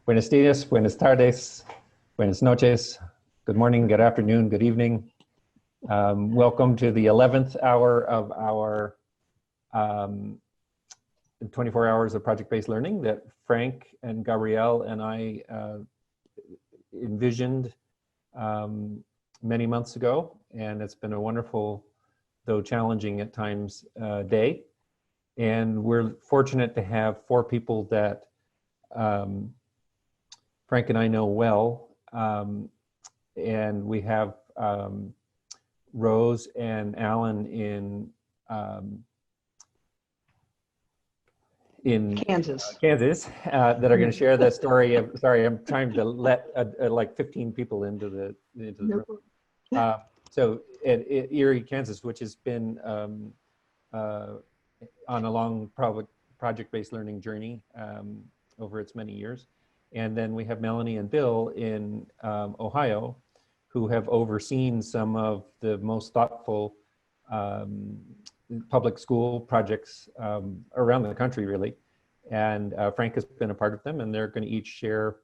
Buenos dias, buenas tardes, buenas noches. Good morning, good afternoon, good evening. Welcome to the 11th hour of our 24 hours of project-based learning that Frank and Gabriel and I envisioned many months ago. And it's been a wonderful, though challenging at times, day. And we're fortunate to have four people that Frank and I know well. And we have Rose and Allan in Kansas, that are going to share the story of, sorry, I'm trying to let like 15 people into the room. So at Erie, Kansas, which has been on a long project-based learning journey over its many years. And then we have Melanie and Bill in Ohio, who have overseen some of the most thoughtful public school projects around the country, really. And Frank has been a part of them, and they're going to each share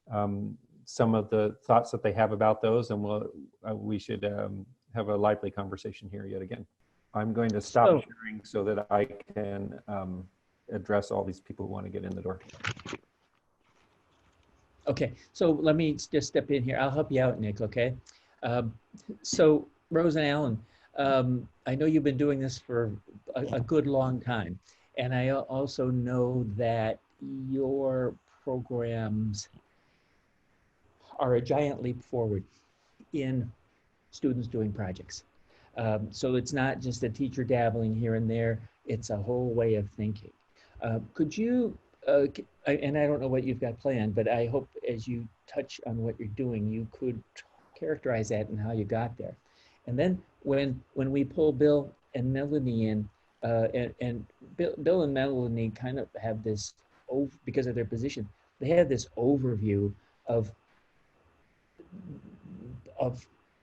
some of the thoughts that they have about those, and we should have a lively conversation here yet again. I'm going to stop sharing so that I can address all these people who want to get in the door. Okay, so let me just step in here. I'll help you out, Nick, okay? So Rose and Allan, I know you've been doing this for a good long time. And I also know that your programs are a giant leap forward in students doing projects. So it's not just a teacher dabbling here and there, it's a whole way of thinking. Could you, and I don't know what you've got planned, but I hope as you touch on what you're doing, you could characterize that and how you got there. And then when we pull Bill and Melanie in, and Bill and Melanie kind of have this, because of their position, they have this overview of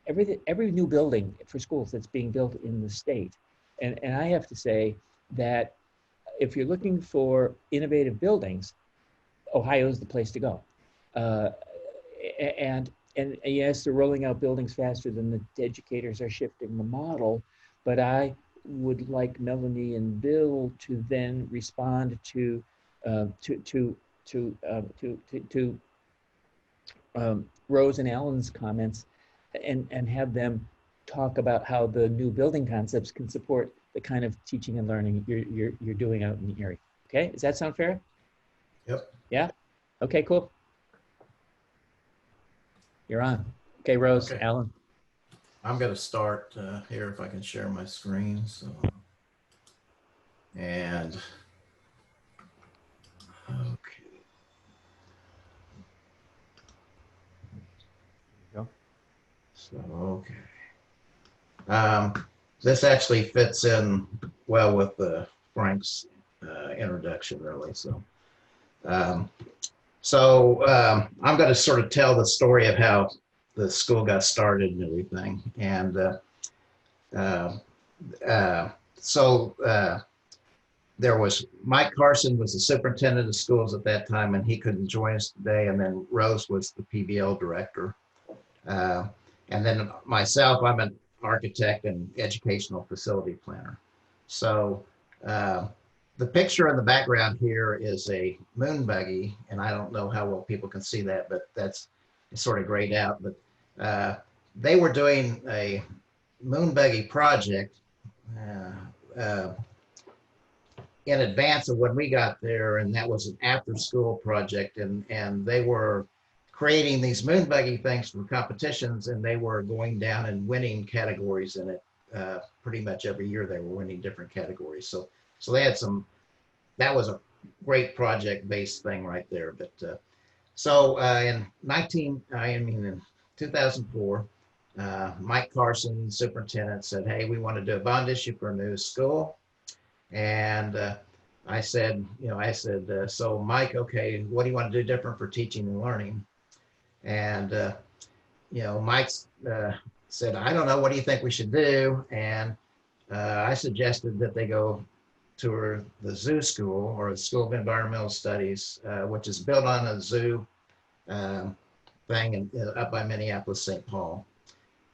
every new building for schools that's being built in the state. And I have to say that if you're looking for innovative buildings, Ohio is the place to go. And yes, they're rolling out buildings faster than the educators are shifting the model, but I would like Melanie and Bill to then respond to Rose and Allan's comments and have them talk about how the new building concepts can support the kind of teaching and learning you're doing out in the area. Okay, does that sound fair? Yep. Yeah? Okay, cool. You're on. Okay, Rose, Okay. Allan. I'm going to start here if I can share my screen. So, and okay. Go. So okay. This actually fits in well with Frank's introduction, really. So, I'm going to sort of tell the story of how the school got started and everything. And there was Mike Carson was the superintendent of schools at that time, and he couldn't join us today. And then Rose was the PBL director. And then myself, I'm an architect and educational facility planner. So the picture in the background here is a moon buggy, and I don't know how well people can see that, but that's sort of grayed out. But they were doing a moon buggy project in advance of when we got there, and that was an after-school project, and they were creating these moon buggy things for competitions, and they were going down and winning categories in it. Pretty much every year they were winning different categories. So they had some, that was a great project-based thing right there. But in 2004, Mike Carson, superintendent, said, "Hey, we want to do a bond issue for a new school." And I said, so Mike, okay, what do you want to do different for teaching and learning? And Mike said, "I don't know, what do you think we should do?" And I suggested that they go tour the zoo school, or the School of Environmental Studies, which is built on a zoo thing up by Minneapolis, St. Paul.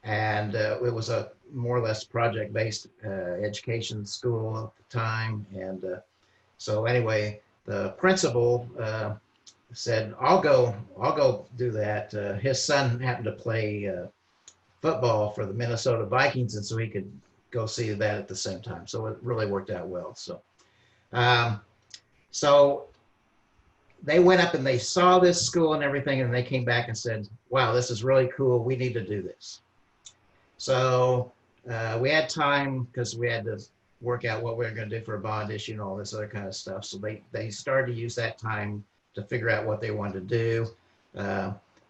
And it was a more or less project-based education school at the time. And so anyway, the principal said, I'll go do that. His son happened to play football for the Minnesota Vikings, and so he could go see that at the same time. So it really worked out well. So they went up and they saw this school and everything, and they came back and said, wow, this is really cool. We need to do this. So we had time because we had to work out what we were going to do for a bond issue and all this other kind of stuff. So they started to use that time to figure out what they wanted to do.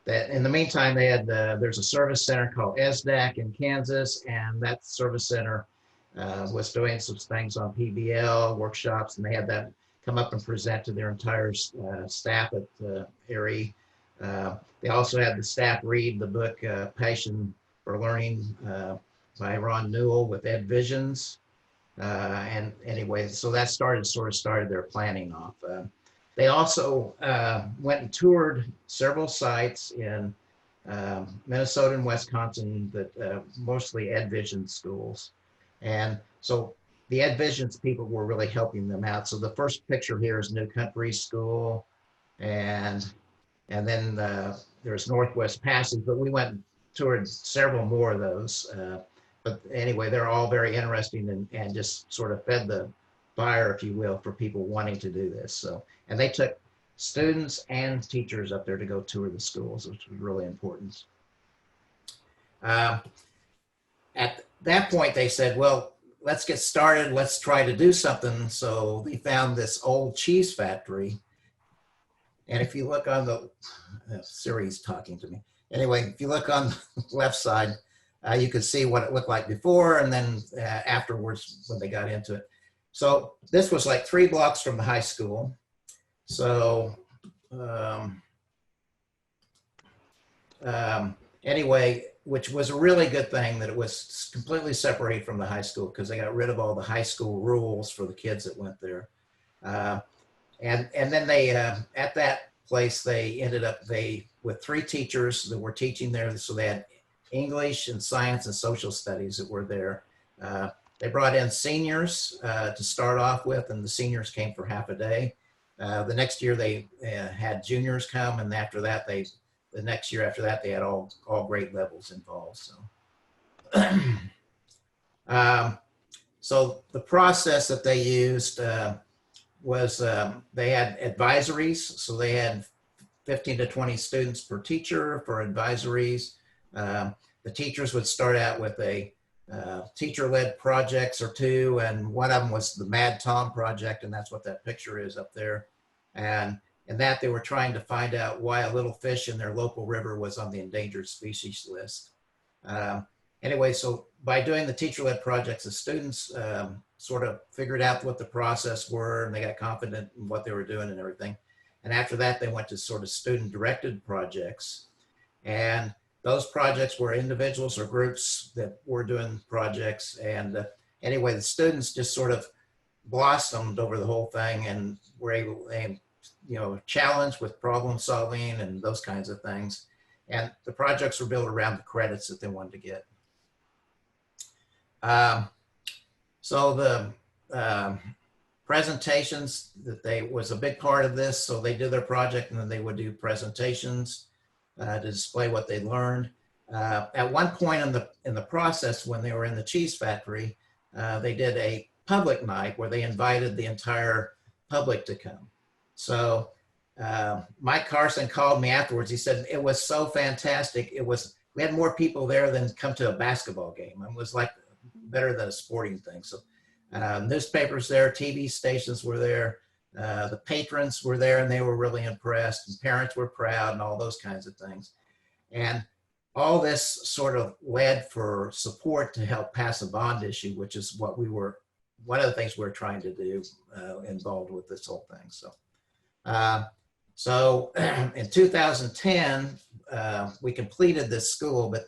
That in the meantime, they had there's a service center called SDAC in Kansas, and that service center was doing some things on PBL workshops, and they had that come up and present to their entire staff at Erie. They also had the staff read the book Passion for Learning by Ron Newell with Ed Visions. And anyway, so that sort of started their planning off. They also went and toured several sites in Minnesota and Wisconsin that mostly Ed Visions schools. And so the Ed Visions people were really helping them out. So the first picture here is New Country School, and then there's Northwest Passage, but we went and toured several more of those. But anyway, they're all very interesting and just sort of fed the fire, if you will, for people wanting to do this. So, and they took students and teachers up there to go tour the schools, which was really important. At that point, they said, well, let's get started. Let's try to do something. So they found this old cheese factory. And if you look on the, Siri's talking to me. Anyway, if you look on the left side, you can see what it looked like before and then afterwards when they got into it. So this was like 3 blocks from the high school. So anyway, which was a really good thing that it was completely separated from the high school because they got rid of all the high school rules for the kids that went there. And then they, at that place, they ended up, with 3 teachers that were teaching there. So they had English and science and social studies that were there. They brought in seniors to start off with, and the seniors came for half a day. The next year they had juniors come, and after that, the next year after that, they had all grade levels involved. So, so the process that they used was they had advisories. So they had 15 to 20 students per teacher for advisories. The teachers would start out with a teacher-led projects or 2, and one of them was the Mad Tom project, and that's what that picture is up there. And in that, they were trying to find out why a little fish in their local river was on the endangered species list. Anyway, so by doing the teacher-led projects, the students sort of figured out what the process were, and they got confident in what they were doing and everything. And after that, they went to sort of student-directed projects. And those projects were individuals or groups that were doing projects. And anyway, the students just sort of blossomed over the whole thing and were able, challenged with problem solving and those kinds of things. And the projects were built around the credits that they wanted to get. So the presentations was a big part of this. So they did their project and then they would do presentations to display what they learned. At one point in the process, when they were in the cheese factory, they did a public night where they invited the entire public to come. So Mike Carson called me afterwards. He said, it was so fantastic. We had more people there than come to a basketball game. It was like better than a sporting thing. So newspapers there, TV stations were there. The patrons were there and they were really impressed, and parents were proud and all those kinds of things. And all this sort of led for support to help pass a bond issue, which is what one of the things we're trying to do involved with this whole thing. So in 2010, we completed this school, but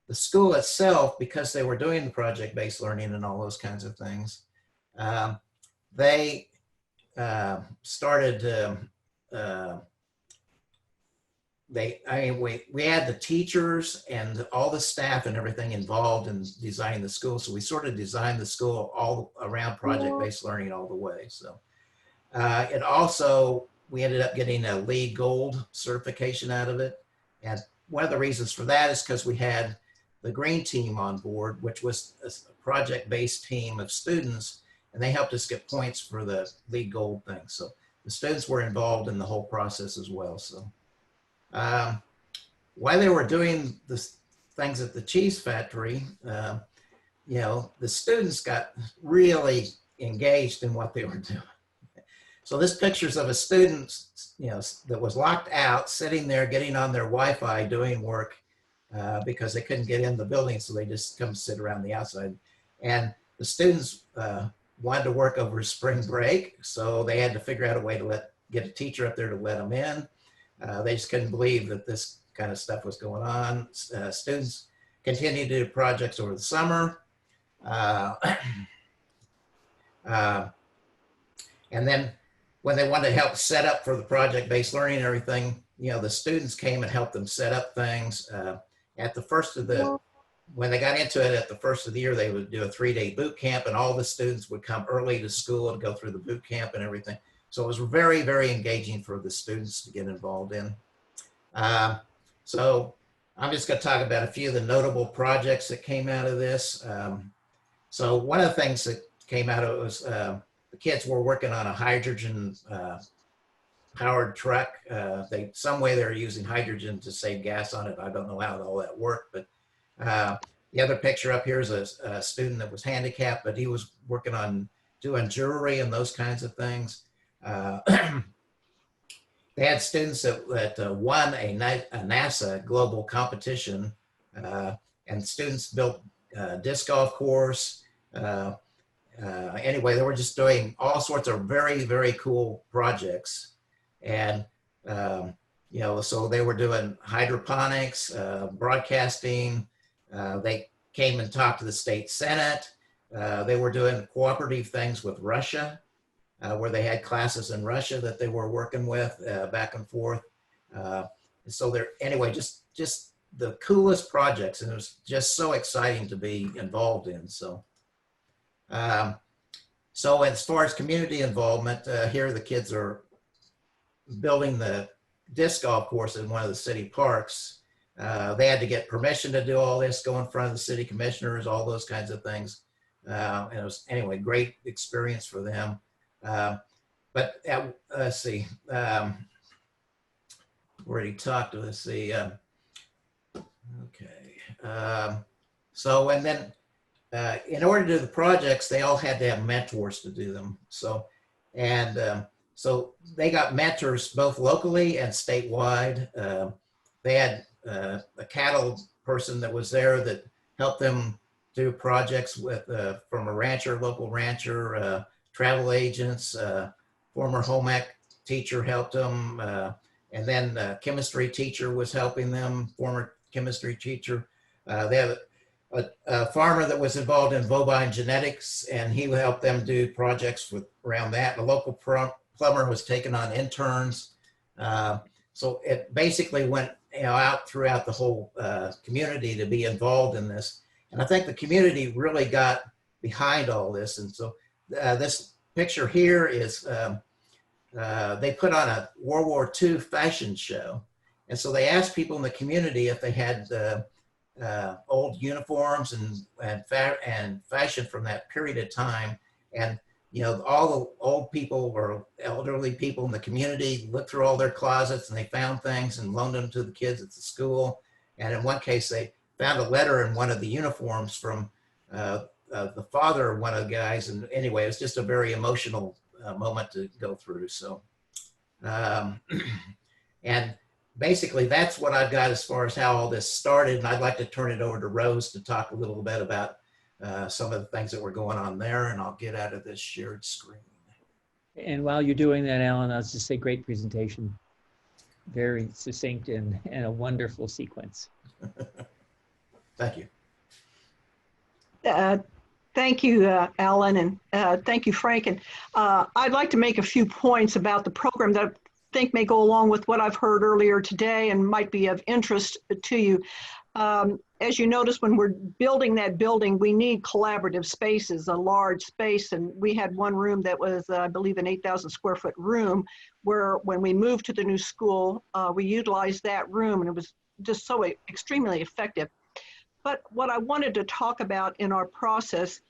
the school itself, because they were doing the project-based learning and all those kinds of things, they started we had the teachers and all the staff and everything involved in designing the school. So we sort of designed the school all around project-based learning all the way. So it also, we ended up getting a LEED Gold certification out of it. And one of the reasons for that is because we had the green team on board, which was a project-based team of students, and they helped us get points for the LEED Gold thing. So the students were involved in the whole process as well. So while they were doing the things at the cheese factory, you know, the students got really engaged in what they were doing. So this picture's of a student, you know, that was locked out, sitting there, getting on their Wi-Fi, doing work because they couldn't get in the building, so they just come sit around the outside. And the students wanted to work over spring break, so they had to figure out a way to get a teacher up there to let them in. They just couldn't believe that this kind of stuff was going on. Students continued to do projects over the summer. And then when they wanted to help set up for the project-based learning and everything, you know, the students came and helped them set up things. At the first of the, when they got into it at the first of the year, they would do a 3-day boot camp, and all the students would come early to school and go through the boot camp and everything. So it was very, very engaging for the students to get involved in. So I'm just going to talk about a few of the notable projects that came out of this. So one of the things that came out of it was the kids were working on a hydrogen powered truck. Some way they're using hydrogen to save gas on it. I don't know how all that worked, but the other picture up here is a student that was handicapped, but he was working on doing jewelry and those kinds of things. They had students that won a NASA global competition, and students built a disc golf course. Anyway, they were just doing all sorts of very, very cool projects. And, you know, so they were doing hydroponics, broadcasting. They came and talked to the state Senate. They were doing cooperative things with Russia, where they had classes in Russia that they were working with back and forth. So they're, anyway, just the coolest projects, and it was just so exciting to be involved in. So, so as far as community involvement, here the kids are building the disc golf course in one of the city parks. They had to get permission to do all this, go in front of the city commissioners, all those kinds of things. And it was, anyway, great experience for them. But let's see, already talked, let's see. Okay. So, and then in order to do the projects, they all had to have mentors to do them. So, and so they got mentors both locally and statewide. They had a cattle person that was there that helped them do projects with from a rancher, local rancher, travel agents, former home ec teacher helped them, and then a chemistry teacher was helping them, former chemistry teacher. They have a farmer that was involved in bovine genetics, and he would help them do projects around that. A local plumber was taking on interns. So it basically went out throughout the whole community to be involved in this. And I think the community really got behind all this. And so this picture here is, they put on a World War II fashion show. And so they asked people in the community if they had old uniforms and fashion from that period of time. And, you know, all the old people or elderly people in the community looked through all their closets and they found things and loaned them to the kids at the school. And in one case, they found a letter in one of the uniforms from the father of one of the guys. And anyway, it was just a very emotional moment to go through. So, and basically that's what I've got as far as how all this started. And I'd like to turn it over to Rose to talk a little bit about some of the things that were going on there, and I'll get out of this shared screen. And while you're doing that, Alan, I'll just say great presentation. Very succinct and a wonderful sequence. Thank you. Thank you, Alan, and thank you, Frank. And I'd like to make a few points about the program that think may go along with what I've heard earlier today and might be of interest to you. As you notice, when we're building that building, we need collaborative spaces, a large space. And we had one room that was, I believe, an 8,000 square foot room, where when we moved to the new school, we utilized that room, and it was just so extremely effective. But what I wanted to talk about in our process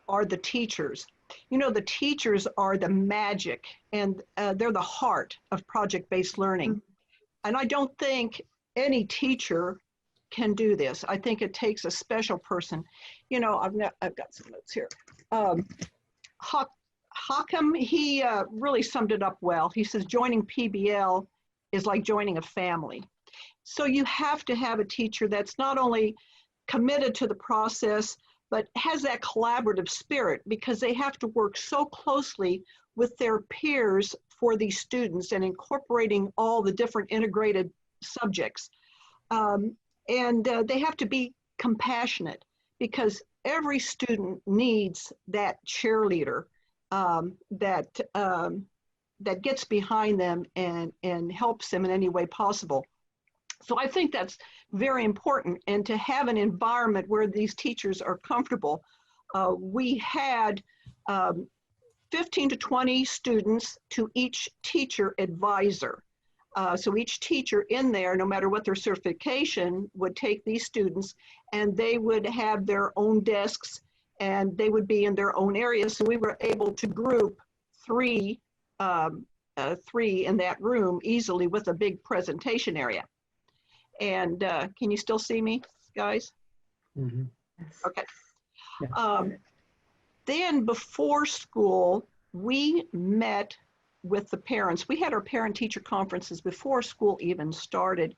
are the teachers. You know, the teachers are the magic, and they're the heart of project-based learning. And I don't think any teacher can do this. I think it takes a special person. You know, I've got some notes here. Hockham, he really summed it up well. He says, joining PBL is like joining a family. So you have to have a teacher that's not only committed to the process, but has that collaborative spirit, because they have to work so closely with their peers for these students and incorporating all the different integrated subjects. And they have to be compassionate, because every student needs that cheerleader that gets behind them and helps them in any way possible. So I think that's very important. And to have an environment where these teachers are comfortable. We had 15 to 20 students to each teacher advisor. So each teacher in there, no matter what their certification, would take these students, and they would have their own desks, and they would be in their own areas. So we were able to group three in that room easily with a big presentation area. And can you still see me, guys? Mm-hmm. Okay. Yeah. Then before school, we met with the parents. We had our parent-teacher conferences before school even started.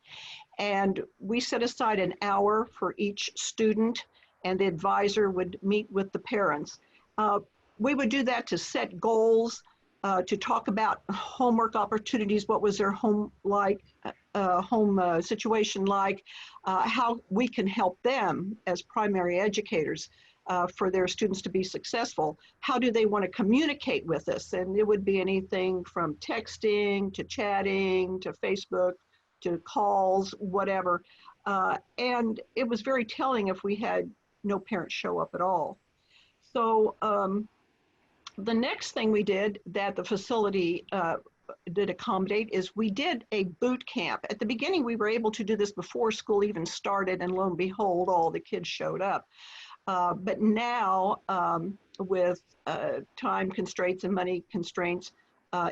And we set aside an hour for each student, and the advisor would meet with the parents. We would do that to set goals, to talk about homework opportunities, what was their home like, situation like, how we can help them as primary educators for their students to be successful. How do they want to communicate with us? And it would be anything from texting to chatting to Facebook to calls, whatever. And it was very telling if we had no parents show up at all. So the next thing we did that the facility did accommodate is we did a boot camp. At the beginning, we were able to do this before school even started, and lo and behold, all the kids showed up. But now, with time constraints and money constraints,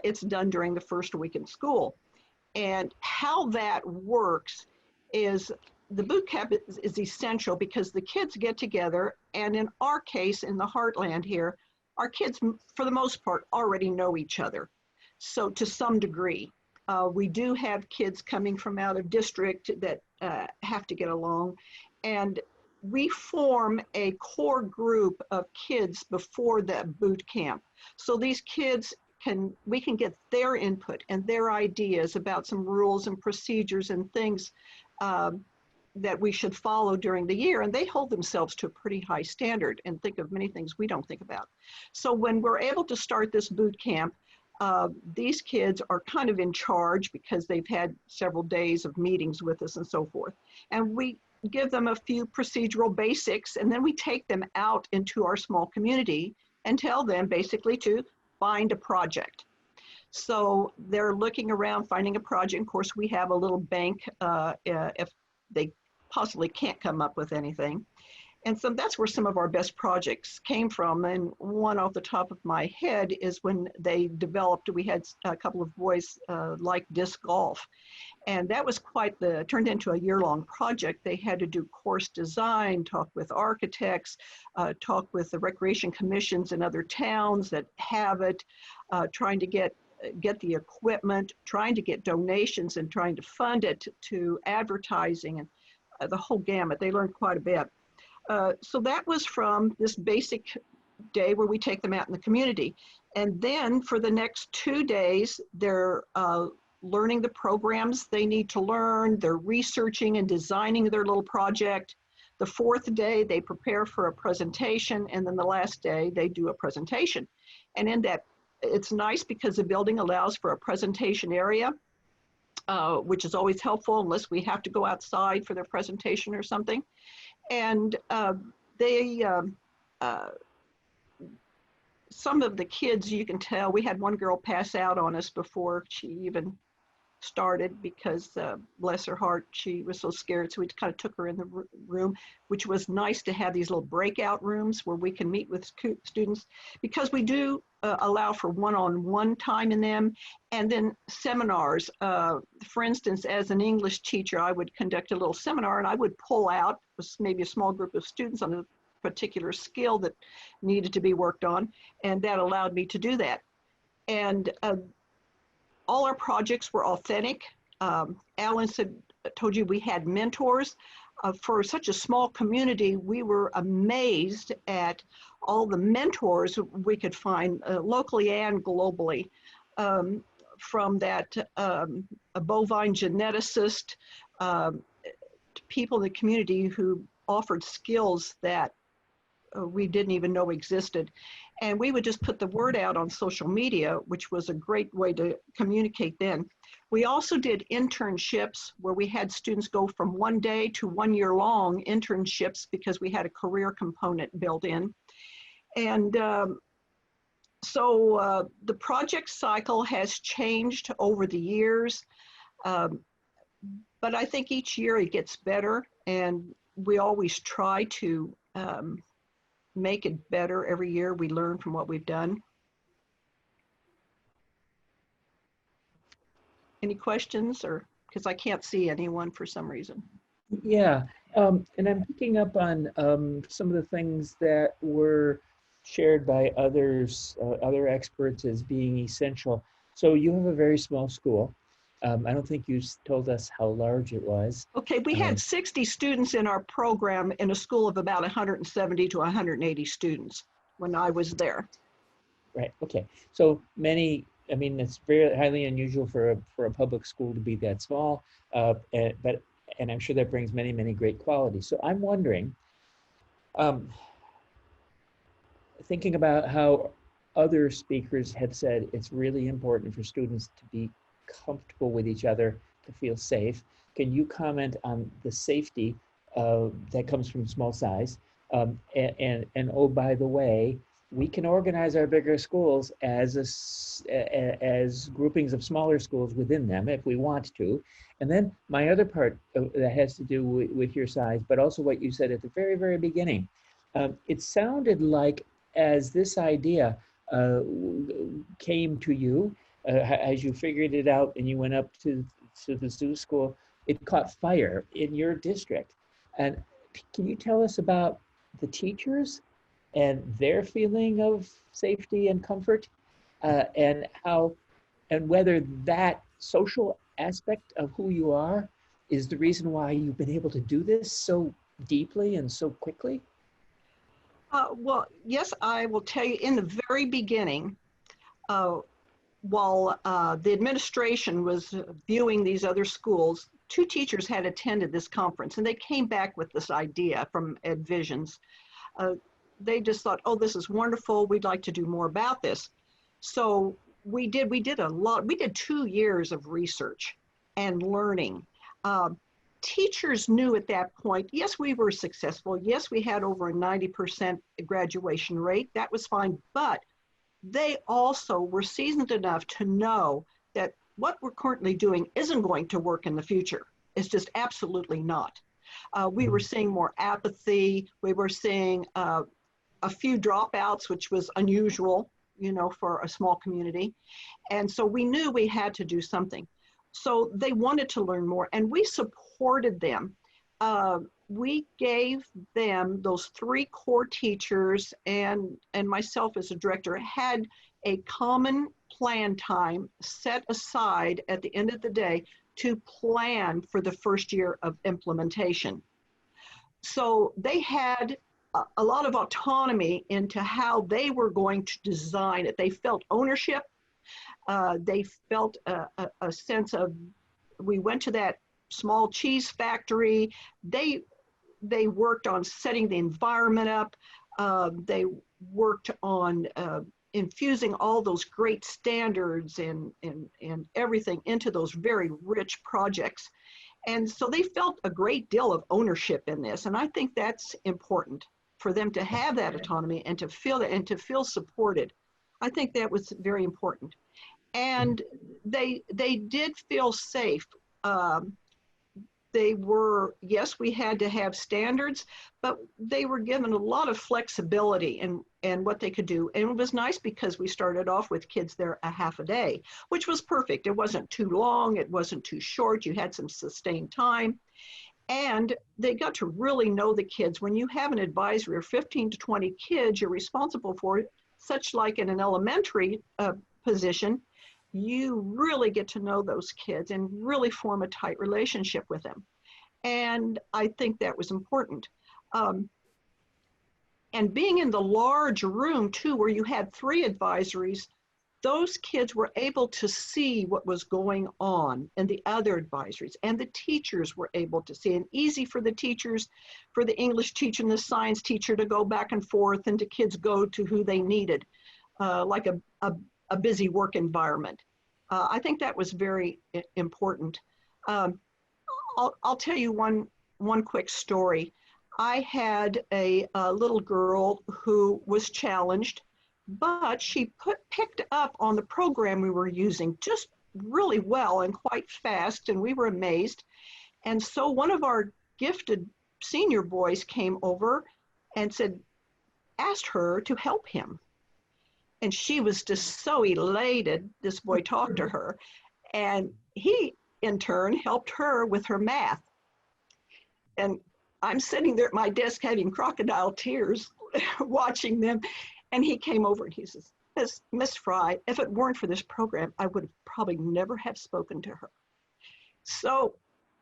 it's done during the first week in school. And how that works is the boot camp is essential, because the kids get together, and in our case, in the heartland here, our kids, for the most part, already know each other. So to some degree, we do have kids coming from out of district that have to get along. And we form a core group of kids before that boot camp. So these kids we can get their input and their ideas about some rules and procedures and things that we should follow during the year. And they hold themselves to a pretty high standard and think of many things we don't think about. So when we're able to start this boot camp, these kids are kind of in charge, because they've had several days of meetings with us and so forth. And we give them a few procedural basics, and then we take them out into our small community and tell them basically to find a project. So they're looking around, finding a project. Of course, we have a little bank if they possibly can't come up with anything. And so that's where some of our best projects came from. And one off the top of my head is when they developed, we had a couple of boys like disc golf. And that was turned into a year-long project. They had to do course design, talk with architects, talk with the recreation commissions in other towns that have it, trying to get the equipment, trying to get donations, and trying to fund it to advertising and the whole gamut. They learned quite a bit. So that was from this basic day where we take them out in the community. And then for the next 2 days, they're learning the programs they need to learn. They're researching and designing their little project. The fourth day, they prepare for a presentation. And then the last day, they do a presentation. And in that it's nice because the building allows for a presentation area, which is always helpful unless we have to go outside for their presentation or something. And some of the kids, you can tell, we had one girl pass out on us before she even started because, bless her heart, she was so scared. So we kind of took her in the room, which was nice to have these little breakout rooms where we can meet with students, because we do allow for one-on-one time in them, and then seminars. For instance, as an English teacher, I would conduct a little seminar and I would pull out maybe a small group of students on a particular skill that needed to be worked on, and that allowed me to do that. And all our projects were authentic. Allan told you we had mentors. For such a small community, we were amazed at all the mentors we could find locally and globally. From that a bovine geneticist, to people in the community who offered skills that we didn't even know existed. And we would just put the word out on social media, which was a great way to communicate then. We also did internships where we had students go from 1 day to 1 year long internships because we had a career component built in. And so the project cycle has changed over the years, but I think each year it gets better, and we always try to make it better every year. We learn from what we've done. Any questions, or because I can't see anyone for some reason? Yeah, and I'm picking up on some of the things that were shared by others, other experts as being essential. So you have a very small school. I don't think you told us how large it was. Okay, we had 60 students in our program in a school of about 170 to 180 students when I was there. Right, okay. So many, I mean, it's very highly unusual for a public school to be that small, and I'm sure that brings many, many great qualities. So I'm wondering, thinking about how other speakers have said it's really important for students to be comfortable with each other, to feel safe. Can you comment on the safety that comes from small size? And oh, by the way, we can organize our bigger schools as groupings of smaller schools within them if we want to. And then my other part that has to do with your size, but also what you said at the very, very beginning. It sounded like as this idea came to you, as you figured it out and you went up to the zoo school, it caught fire in your district. And can you tell us about the teachers and their feeling of safety and comfort, and whether that social aspect of who you are is the reason why you've been able to do this so deeply and so quickly? Well, yes, I will tell you, in the very beginning, while the administration was viewing these other schools, 2 teachers had attended this conference, and they came back with this idea from Ed Visions. They just thought, oh, this is wonderful. We'd like to do more about this. So we did a lot. We did 2 years of research and learning. Teachers knew at that point, yes, we were successful. Yes, we had over a 90% graduation rate. That was fine. But they also were seasoned enough to know that what we're currently doing isn't going to work in the future. It's just absolutely not. We were seeing more apathy. We were seeing a few dropouts, which was unusual, you know, for a small community. And so we knew we had to do something. So they wanted to learn more, and we supported them. We gave them, those 3 core teachers and myself as a director, had a common plan time set aside at the end of the day to plan for the first year of implementation. So they had a lot of autonomy into how they were going to design it. They felt ownership. They felt a sense of, we went to that small cheese factory. They worked on setting the environment up. They worked on infusing all those great standards and everything into those very rich projects. And so they felt a great deal of ownership in this. And I think that's important for them to have that autonomy and to feel that and to feel supported. I think that was very important. And they did feel safe. They were, yes, we had to have standards, but they were given a lot of flexibility in what they could do. And it was nice because we started off with kids there a half a day, which was perfect. It wasn't too long, it wasn't too short. You had some sustained time. And they got to really know the kids. When you have an advisory of 15 to 20 kids you're responsible for, such like in an elementary position, you really get to know those kids and really form a tight relationship with them. And I think that was important. And being in the large room too, where you had 3 advisories, those kids were able to see what was going on in the other advisories, and the teachers were able to see, and easy for the teachers, for the English teacher and the science teacher to go back and forth and to kids go to who they needed, like a busy work environment. I think that was very important. I'll tell you one quick story. I had a little girl who was challenged, but she picked up on the program we were using just really well and quite fast, and we were amazed. And so one of our gifted senior boys came over and asked her to help him. And she was just so elated. This boy talked to her, and he in turn helped her with her math. And I'm sitting there at my desk having crocodile tears watching them. And he came over and he says, Miss Fry, if it weren't for this program, I would have probably never have spoken to her. So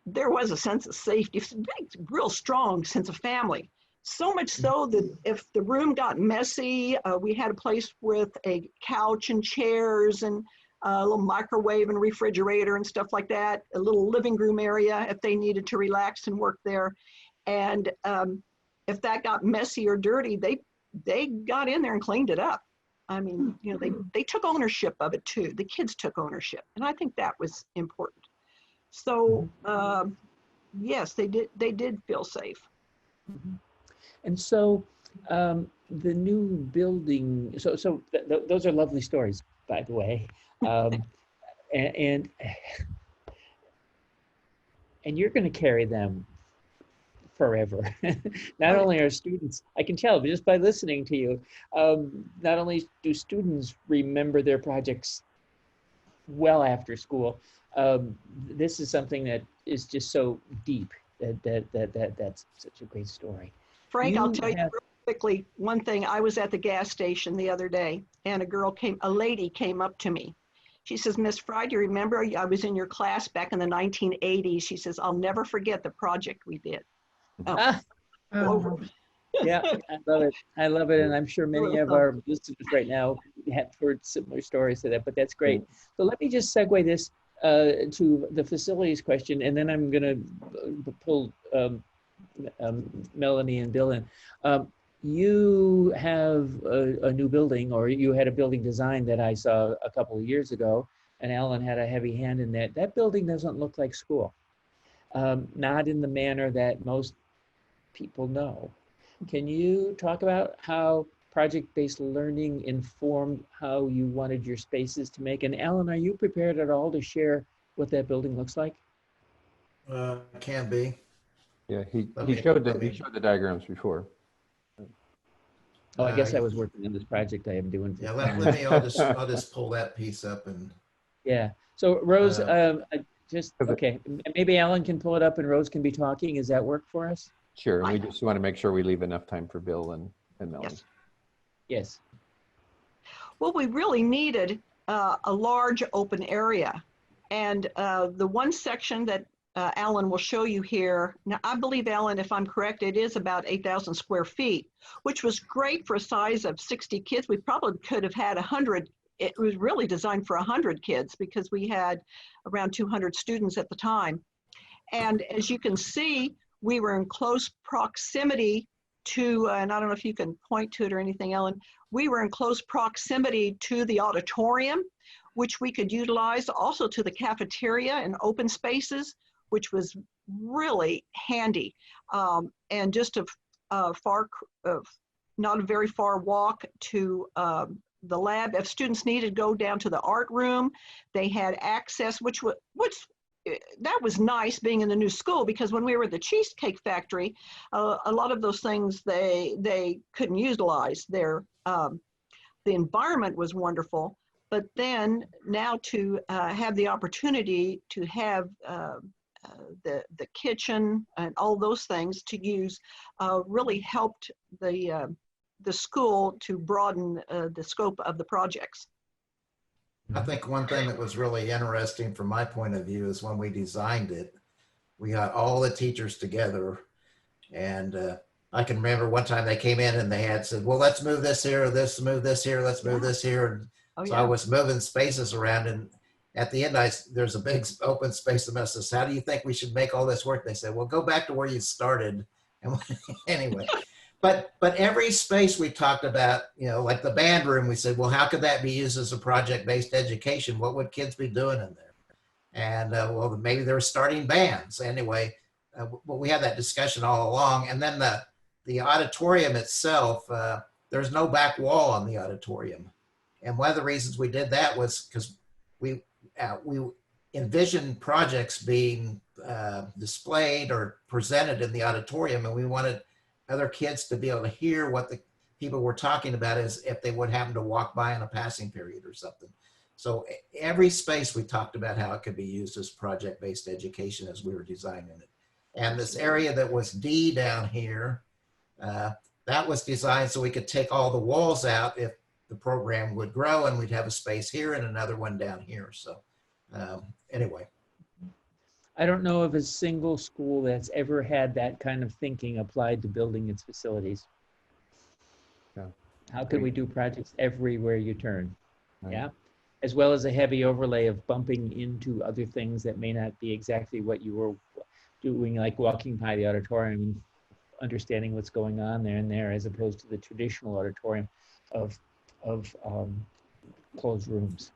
there was a sense of safety, a real strong sense of family. So much so that if the room got messy, we had a place with a couch and chairs and a little microwave and refrigerator and stuff like that, a little living room area if they needed to relax and work there. And if that got messy or dirty, they got in there and cleaned it up. I mean, you know, they took ownership of it too. The kids took ownership, and I think that was important. So yes, they did feel safe. And so the new building, so those are lovely stories, by the way. And you're going to carry them forever. Not only are students, I can tell just by listening to you, not only do students remember their projects well after school, this is something that is just so deep that's such a great story. Frank, I'll tell you real quickly one thing. I was at the gas station the other day, and a lady came up to me. She says, Miss Fry, do you remember I was in your class back in the 1980s? She says, I'll never forget the project we did. Oh. Yeah, I love it. I love it. And I'm sure many of our listeners right now have heard similar stories to that, but that's great. So let me just segue this to the facilities question, and then I'm going to pull Melanie and Bill in. You have a new building, or you had a building design that I saw a couple of years ago, and Allan had a heavy hand in that. That building doesn't look like school, not in the manner that most people know. Can you talk about how project-based learning informed how you wanted your spaces to make? And Allan, are you prepared at all to share what that building looks like? Can be. Yeah, he showed the diagrams before. Oh, I guess I was working on this project I am doing. Yeah, let me. I'll just pull that piece up and. Yeah. So Rose, okay. Maybe Allan can pull it up and Rose can be talking. Does that work for us? Sure. And we just want to make sure we leave enough time for Bill and Melanie. Yes. Well, we really needed a large open area, and the one section that Allan will show you here. Now, I believe, Allan, if I'm correct, it is about 8,000 square feet, which was great for a size of 60 kids. We probably could have had 100. It was really designed for 100 kids because we had around 200 students at the time. And as you can see, we were in close proximity to, and I don't know if you can point to it or anything, Ellen, we were in close proximity to the auditorium, which we could utilize, also to the cafeteria and open spaces, which was really handy. And just not a very far walk to the lab. If students needed to go down to the art room, they had access, that was nice being in the new school, because when we were at the Cheesecake Factory, a lot of those things they couldn't utilize. The environment was wonderful, but then now to have the opportunity to have the kitchen and all those things to use really helped the school to broaden the scope of the projects. I think one thing that was really interesting from my point of view is when we designed it, we got all the teachers together, and I can remember one time they came in and they had said, well, let's move this here, move this here, let's move this here. And so I was moving spaces around, and at the end, there's a big open space that says, how do you think we should make all this work? They said, well, go back to where you started. And anyway, but every space we talked about, like the band room, we said, well, how could that be used as a project-based education? What would kids be doing in there? And well, maybe they were starting bands. Anyway, we had that discussion all along. And then the auditorium itself, there's no back wall on the auditorium. And one of the reasons we did that was because we envisioned projects being displayed or presented in the auditorium, and we wanted other kids to be able to hear what the people were talking about as if they would happen to walk by in a passing period or something. So every space we talked about how it could be used as project-based education as we were designing it. And this area that was D down here, that was designed so we could take all the walls out if the program would grow, and we'd have a space here and another one down here. So anyway. I don't know of a single school that's ever had that kind of thinking applied to building its facilities. Yeah. How can we do projects everywhere you turn? Right. Yeah. As well as a heavy overlay of bumping into other things that may not be exactly what you were doing, like walking by the auditorium and understanding what's going on there, as opposed to the traditional auditorium of closed rooms.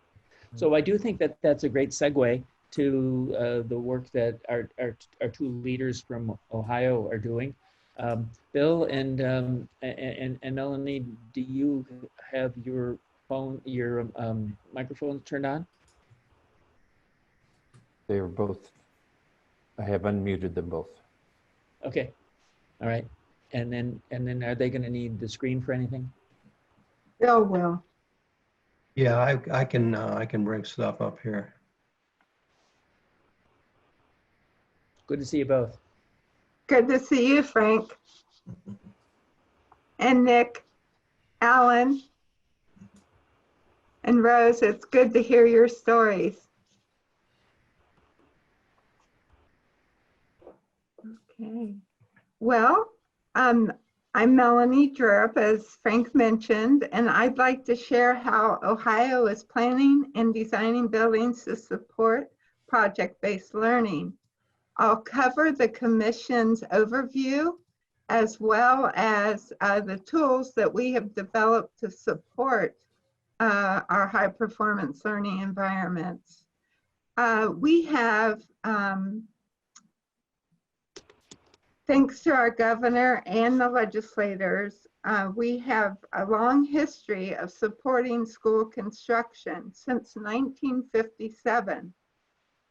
So I do think that that's a great segue to the work that our two leaders from Ohio are doing. Bill and Melanie, do you have your microphones turned on? They were both, I have unmuted them both. Okay, all right. And then are they gonna need the screen for anything? Bill will. Yeah, I can bring stuff up here. Good to see you both. Good to see you, Frank. And Nick, Allan, and Rose, it's good to hear your stories. Okay. Well, I'm Melanie Drerup, as Frank mentioned, and I'd like to share how Ohio is planning and designing buildings to support project-based learning. I'll cover the Commission's overview, as well as the tools that we have developed to support our high-performance learning environments. We have, thanks to our governor and the legislators, we have a long history of supporting school construction since 1957.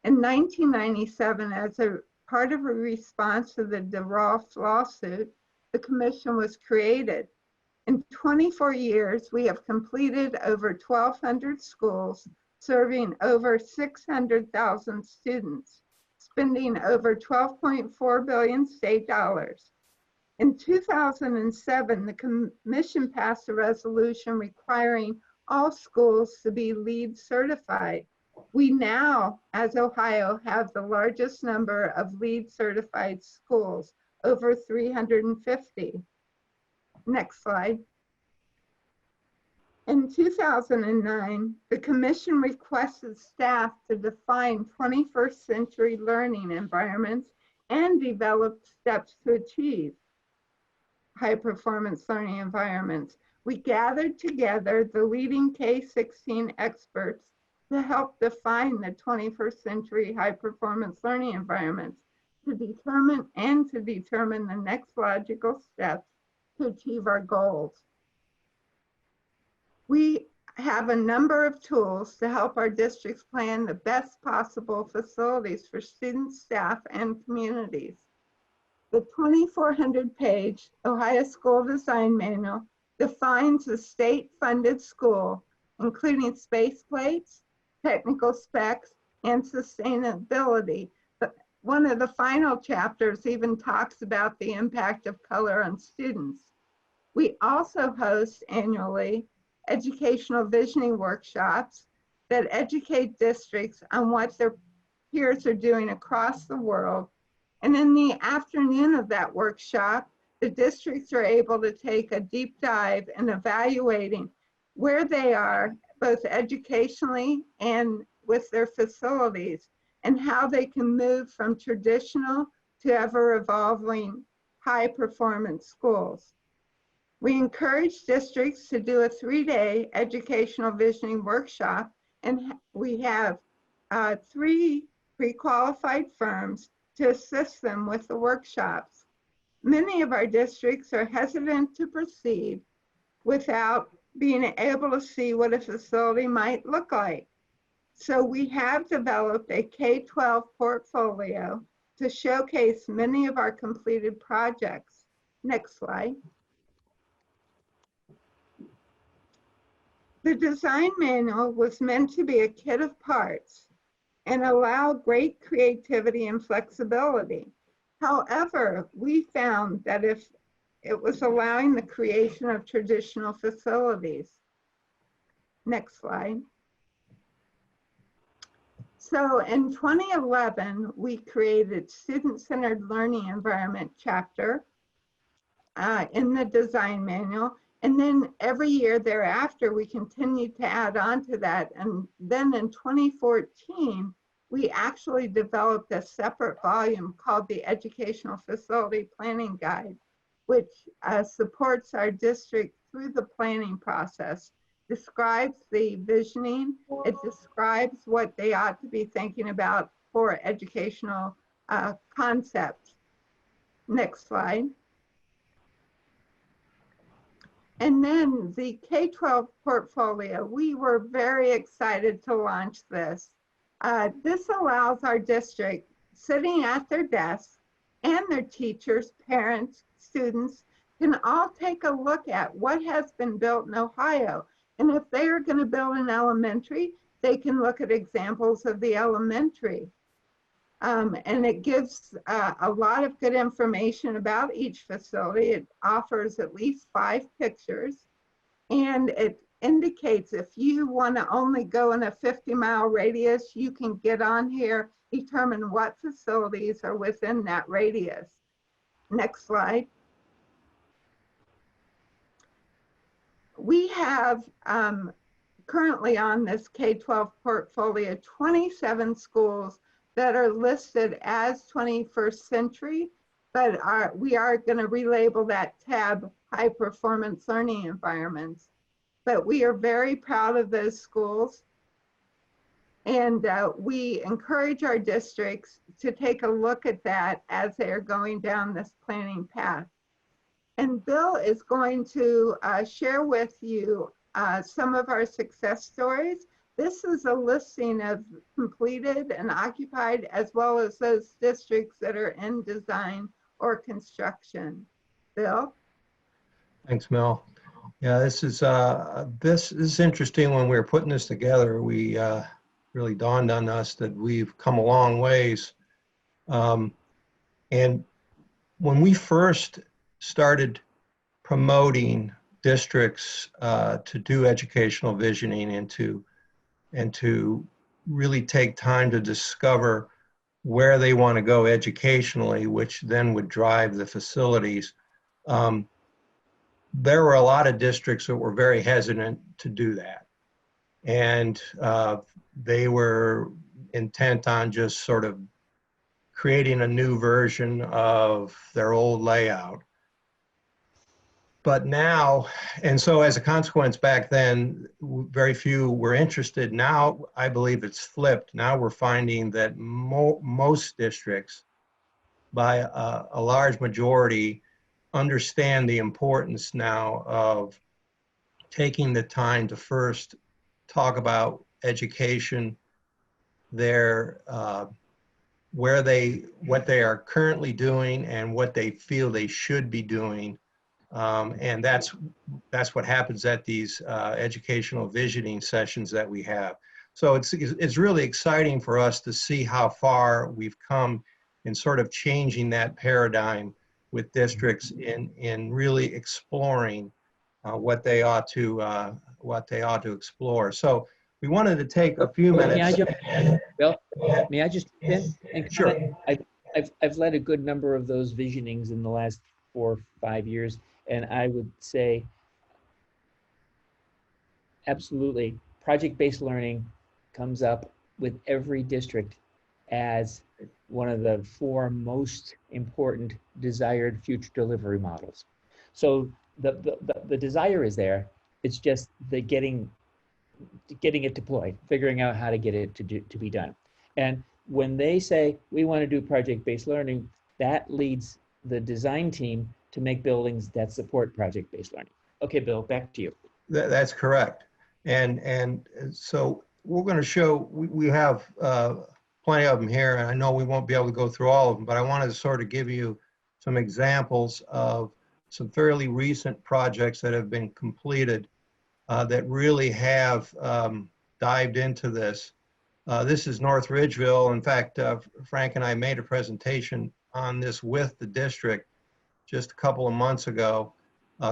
In 1997, as a part of a response to the Drerup lawsuit, the commission was created. In 24 years, we have completed over 1,200 schools, serving over 600,000 students, spending over 12.4 billion state dollars. In 2007, the commission passed a resolution requiring all schools to be LEED certified. We now, as Ohio, have the largest number of LEED certified schools, over 350. Next slide. In 2009, the commission requested staff to define 21st century learning environments and develop steps to achieve. high-performance learning environments. We gathered together the leading K-16 experts to help define the 21st century high-performance learning environments to determine the next logical steps to achieve our goals. We have a number of tools to help our districts plan the best possible facilities for students, staff, and communities. The 2,400-page Ohio School Design Manual defines a state-funded school, including space plates, technical specs, and sustainability. But one of the final chapters even talks about the impact of color on students. We also host annually educational visioning workshops that educate districts on what their peers are doing across the world. And in the afternoon of that workshop, the districts are able to take a deep dive in evaluating where they are, both educationally and with their facilities, and how they can move from traditional to ever-evolving high-performance schools. We encourage districts to do a 3-day educational visioning workshop, and we have 3 pre-qualified firms to assist them with the workshops. Many of our districts are hesitant to proceed without being able to see what a facility might look like. So we have developed a K-12 portfolio to showcase many of our completed projects. Next slide. The design manual was meant to be a kit of parts and allow great creativity and flexibility. However, we found that if it was allowing the creation of traditional facilities. Next slide. So in 2011, we created student-centered learning environment chapter in the design manual. And then every year thereafter, we continued to add on to that. And then in 2014, we actually developed a separate volume called the Educational Facility Planning Guide, which supports our district through the planning process, describes the visioning, it describes what they ought to be thinking about for educational concepts. Next slide. And then the K-12 portfolio, we were very excited to launch this. This allows our district sitting at their desks and their teachers, parents, students can all take a look at what has been built in Ohio. And if they are going to build an elementary, they can look at examples of the elementary. And it gives a lot of good information about each facility. It offers at least 5 pictures, and it indicates if you want to only go in a 50-mile radius, you can get on here, determine what facilities are within that radius. Next slide. We have currently on this K-12 portfolio 27 schools that are listed as 21st century, but we are going to relabel that tab high performance learning environments. But we are very proud of those schools, and we encourage our districts to take a look at that as they are going down this planning path. And Bill is going to share with you some of our success stories. This is a listing of completed and occupied, as well as those districts that are in design or construction. Bill? Thanks, Mel. Yeah, this is interesting. When we were putting this together, we really dawned on us that we've come a long ways. And when we first started promoting districts to do educational visioning and to really take time to discover where they want to go educationally, which then would drive the facilities. There were a lot of districts that were very hesitant to do that. And they were intent on just sort of creating a new version of their old layout. But now, and so as a consequence, back then, very few were interested. Now, I believe it's flipped. Now we're finding that most districts, by a large majority, understand the importance now of taking the time to first talk about education, their what they are currently doing and what they feel they should be doing. And that's what happens at these educational visioning sessions that we have. So it's really exciting for us to see how far we've come in sort of changing that paradigm with districts in really exploring what they ought to explore. So we wanted to take a few minutes. May I jump in? Bill, may I just jump in and Sure. comment? I've led a good number of those visionings in the last 4 or 5 years, and I would say absolutely project-based learning comes up with every district as one of the 4 most important desired future delivery models. So the desire is there. It's just the getting it deployed, figuring out how to get it to be done. And when they say we want to do project-based learning, that leads the design team to make buildings that support project-based learning. Okay, Bill, back to you. That's correct. And so we're going to show, we have plenty of them here, and I know we won't be able to go through all of them, but I wanted to sort of give you some examples of some fairly recent projects that have been completed that really have dived into this. This is North Ridgeville. In fact, Frank and I made a presentation on this with the district just a couple of months ago.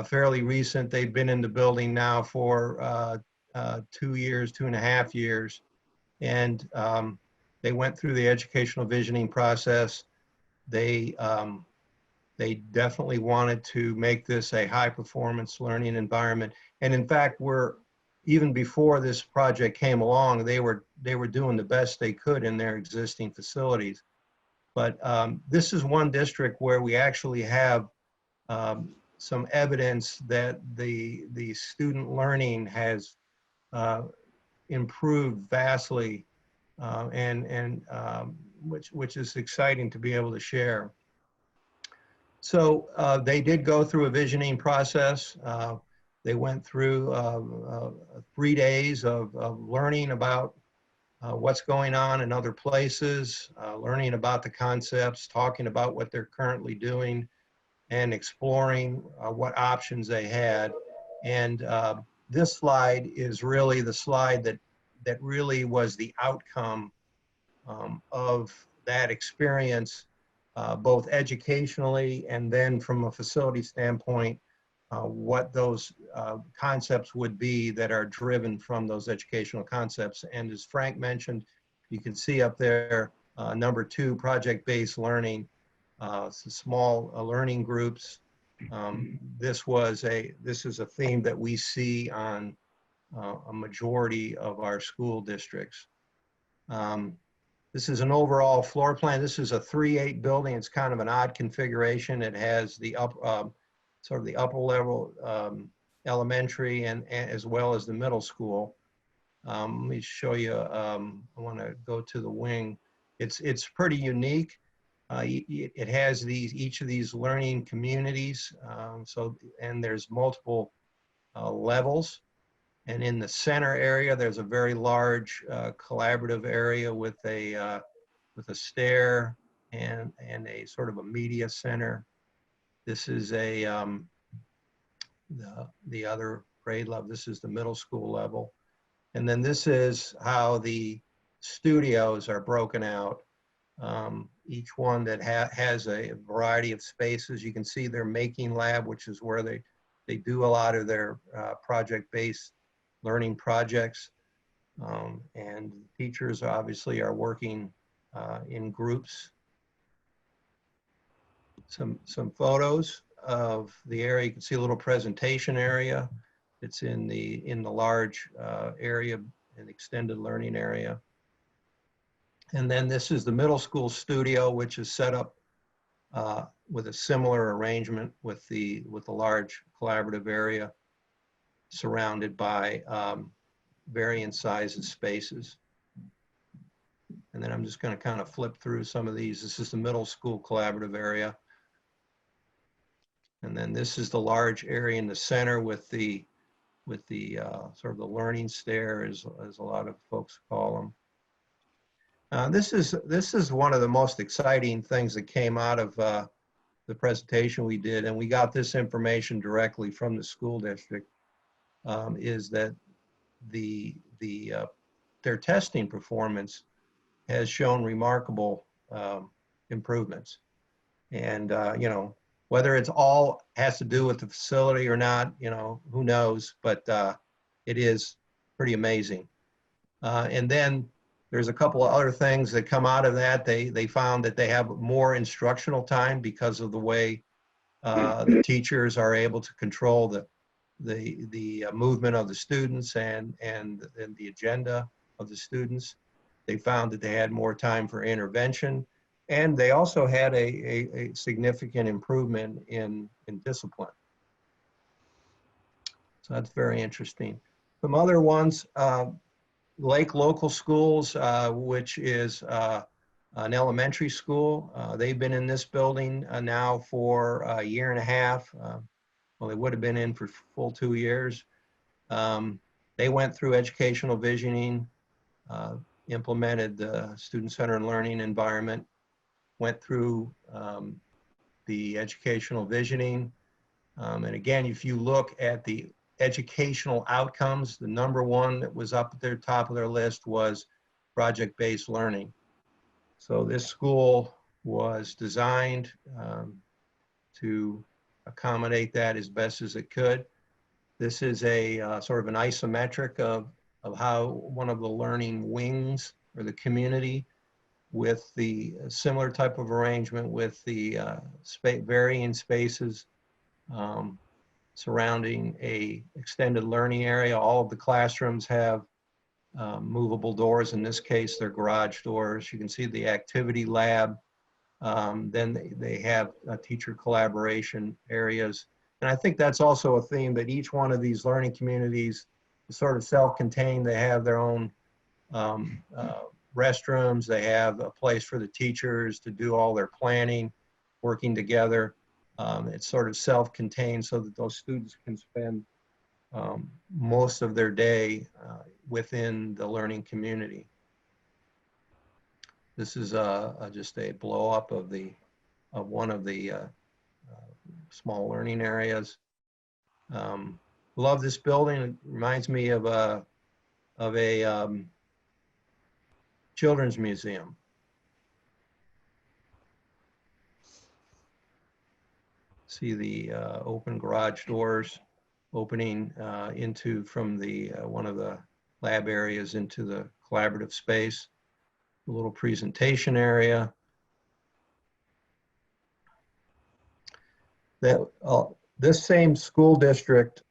Fairly recent. They've been in the building now for 2 years, 2.5 years. And they went through the educational visioning process. They definitely wanted to make this a high performance learning environment. And in fact, even before this project came along, they were doing the best they could in their existing facilities. But this is one district where we actually have some evidence that the student learning has improved vastly, which is exciting to be able to share. So they did go through a visioning process. They went through 3 days of learning about what's going on in other places, learning about the concepts, talking about what they're currently doing, and exploring what options they had. And this slide is really the slide that really was the outcome of that experience, both educationally and then from a facility standpoint, what those concepts would be that are driven from those educational concepts. And as Frank mentioned, you can see up there, number 2, project-based learning, small learning groups. This is a theme that we see on a majority of our school districts. This is an overall floor plan. This is a 3-8 building. It's kind of an odd configuration. It has the sort of the upper level elementary and as well as the middle school. Let me show you. I want to go to the wing. It's pretty unique. It has each of these learning communities. And there's multiple levels. And in the center area, there's a very large collaborative area with a stair and a sort of a media center. This is the other grade level. This is the middle school level. And then this is how the studios are broken out. Each one that has a variety of spaces. You can see their making lab, which is where they do a lot of their project-based learning projects. And teachers obviously are working in groups. Some photos of the area. You can see a little presentation area. It's in the large area, an extended learning area. And then this is the middle school studio, which is set up with a similar arrangement with the large collaborative area surrounded by varying sizes spaces. And then I'm just going to kind of flip through some of these. This is the middle school collaborative area. And then this is the large area in the center with the sort of the learning stair, as a lot of folks call them. This is one of the most exciting things that came out of the presentation we did, and we got this information directly from the school district, is that their testing performance has shown remarkable improvements. And you know, whether it's all has to do with the facility or not, you know, who knows, but it is pretty amazing. And then there's a couple of other things that come out of that. They found that they have more instructional time because of the way the teachers are able to control the movement of the students and the agenda of the students. They found that they had more time for intervention, and they also had a significant improvement in discipline. So that's very interesting. Some other ones, Lake Local Schools, which is an elementary school. They've been in this building now for a year and a half. Well, they would have been in for full 2 years. They went through educational visioning, implemented the student-centered learning environment, went through the educational visioning. And again, if you look at the educational outcomes, the number one that was up at their top of their list was project-based learning. So this school was designed to accommodate that as best as it could. This is a sort of an isometric of how one of the learning wings or the community with the similar type of arrangement with the varying spaces surrounding a extended learning area. All of the classrooms have movable doors. In this case, they're garage doors. You can see the activity lab. Then they have teacher collaboration areas. And I think that's also a theme, that each one of these learning communities is sort of self-contained. They have their own restrooms. They have a place for the teachers to do all their planning, working together. It's sort of self-contained so that those students can spend most of their day within the learning community. This is just a blow up of one of the small learning areas. Love this building. It reminds me of a children's museum. See the open garage doors opening from the one of the lab areas into the collaborative space. A little presentation area. This same school district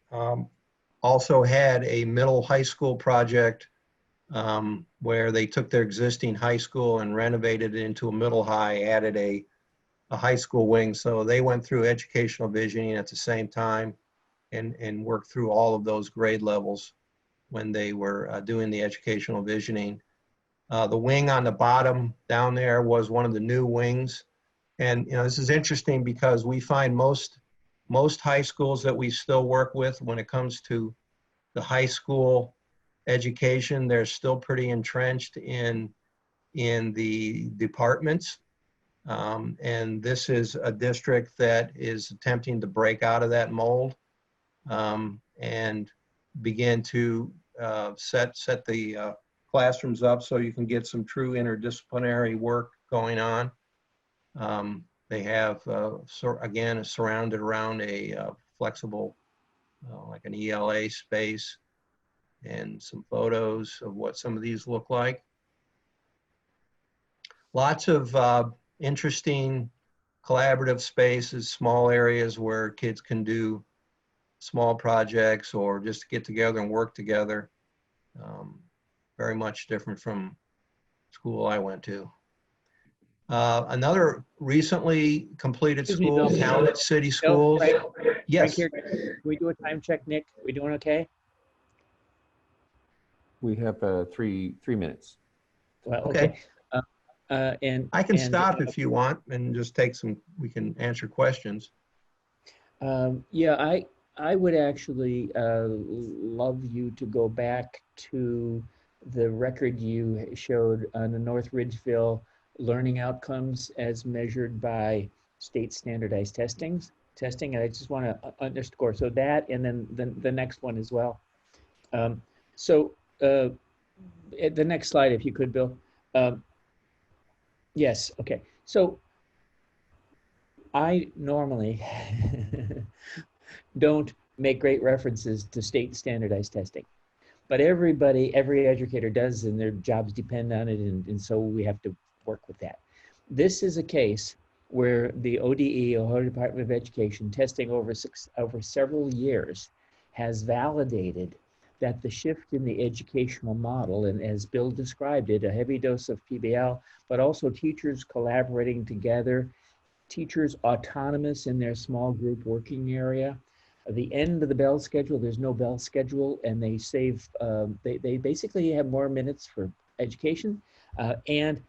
also had a middle high school project where they took their existing high school and renovated it into a middle high, added a high school wing. So they went through educational visioning at the same time and worked through all of those grade levels when they were doing the educational visioning. The wing on the bottom down there was one of the new wings. And you know, this is interesting because we find most high schools that we still work with, when it comes to the high school education, they're still pretty entrenched in the departments. And this is a district that is attempting to break out of that mold and begin to set the classrooms up so you can get some true interdisciplinary work going on. They have, again, surrounded around a flexible, like an ELA space, and some photos of what some of these look like. Lots of interesting collaborative spaces, small areas where kids can do small projects or just get together and work together. Very much different from school I went to. Another recently completed Excuse me, school, Bill. Talent City Bill, Schools. right Yes, here. Can we do a time check, Nick? We doing okay? We have 3 minutes. Well, Okay. okay. And I can and, stop if you want and just take some, we can answer questions. Yeah, I would actually love you to go back to the record you showed on the North Ridgeville learning outcomes as measured by state standardized testing. And I just want to underscore, so that, and then the next one as well. At the next slide, if you could, Bill. Yes, okay. So I normally don't make great references to state standardized testing, but every educator does, and their jobs depend on it, and so we have to work with that. This is a case where the ODE, Ohio Department of Education, testing over several years, has validated that the shift in the educational model, and as Bill described it, a heavy dose of PBL, but also teachers collaborating together, teachers autonomous in their small group working area. At the end of the bell schedule, there's no bell schedule, and they save, they basically have more minutes for education. And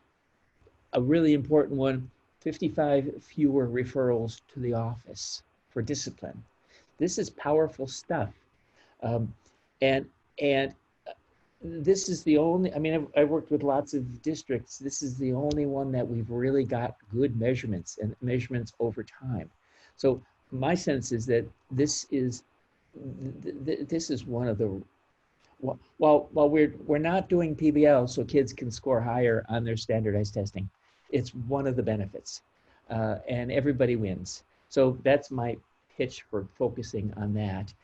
a really important one, 55 fewer referrals to the office for discipline. This is powerful stuff. And this is the only, I mean, I've worked with lots of districts. This is the only one that we've really got good measurements and measurements over time. So my sense is that this is one of the, while we're not doing PBL so kids can score higher on their standardized testing, it's one of the benefits, and everybody wins. So that's my pitch for focusing on that.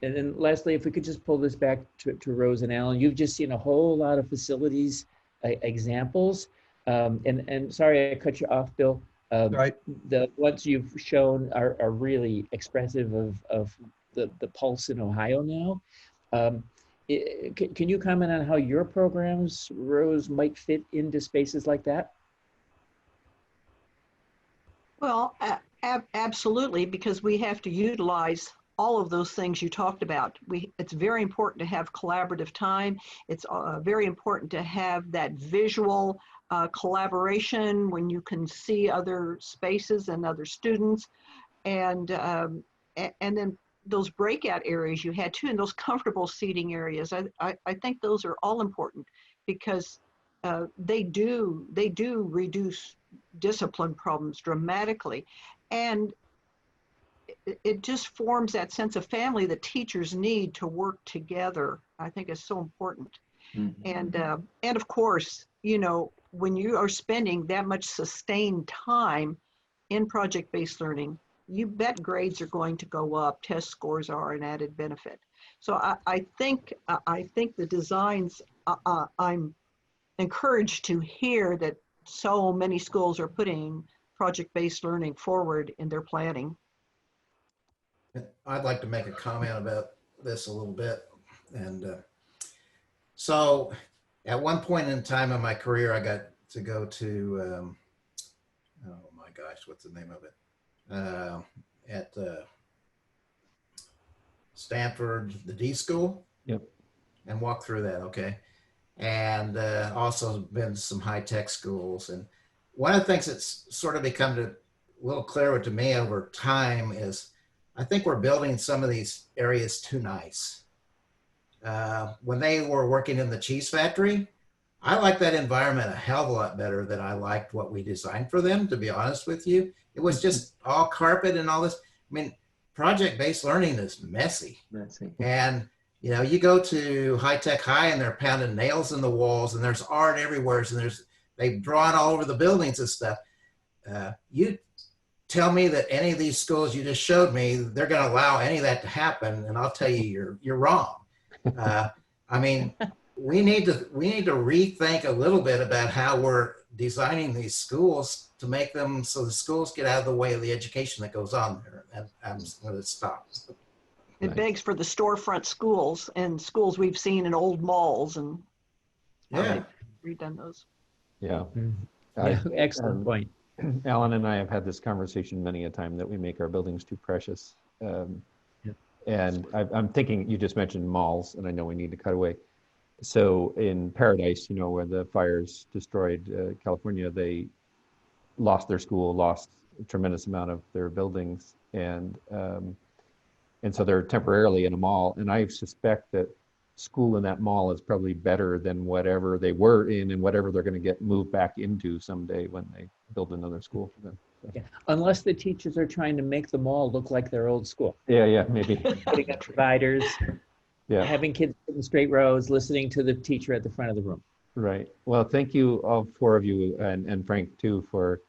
And then lastly, if we could just pull this back to Rose and Allan, you've just seen a whole lot of facilities examples. And sorry I cut you off, Bill. Right. The ones you've shown are really expressive of the pulse in Ohio now. Can you comment on how your programs, Rose, might fit into spaces like that? Well, absolutely, because we have to utilize all of those things you talked about. It's very important to have collaborative time. It's very important to have that visual collaboration when you can see other spaces and other students. And then those breakout areas you had too, and those comfortable seating areas. I think those are all important because they do reduce discipline problems dramatically. And it just forms that sense of family that teachers need to work together. I think is so important. Mm-hmm. And of course, you know, when you are spending that much sustained time in project-based learning, you bet grades are going to go up. Test scores are an added benefit. So I think the designs, I'm encouraged to hear that so many schools are putting project-based learning forward in their planning. I'd like to make a comment about this a little bit. And so at one point in time in my career, I got to go to, oh my gosh, what's the name of it? At Stanford, the D School. Yep. And walk through that, okay? And also been to some high-tech schools. And one of the things that's sort of become a little clearer to me over time is I think we're building some of these areas too nice. When they were working in the cheese factory, I liked that environment a hell of a lot better than I liked what we designed for them, to be honest with you. It was just all carpet and all this. I mean, project-based learning is messy. And, you know, you go to high-tech high and they're pounding nails in the walls and there's art everywhere. And they've drawn all over the buildings and stuff. You tell me that any of these schools you just showed me, they're going to allow any of that to happen. And I'll tell you, you're wrong. I mean, we need to rethink a little bit about how we're designing these schools to make them so the schools get out of the way of the education that goes on there. And I'm going to stop. It begs for the storefront schools and schools we've seen in old malls and yeah, redone those. Yeah. Yeah, excellent um, point. Allan and I have had this conversation many a time that we make our buildings too precious. Yeah. And I'm thinking, you just mentioned malls, and I know we need to cut away. So in Paradise, where the fires destroyed California, they lost their school, lost a tremendous amount of their buildings, and so they're temporarily in a mall. And I suspect that school in that mall is probably better than whatever they were in and whatever they're going to get moved back into someday when they build another school for them. So, Yeah. Unless the teachers are trying to make the mall look like their old school. yeah, maybe. Putting up dividers, Yeah, having kids in straight rows, listening to the teacher at the front of the room. right. Well, thank you, all four of you, and Frank too, for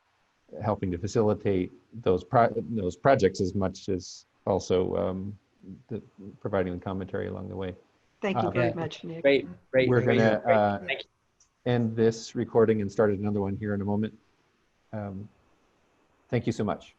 helping to facilitate those projects as much as also providing the commentary along the way. Thank you very Yeah. much, Nick. Great. We're going to Thank you. end this recording and start another one here in a moment. Thank you so much.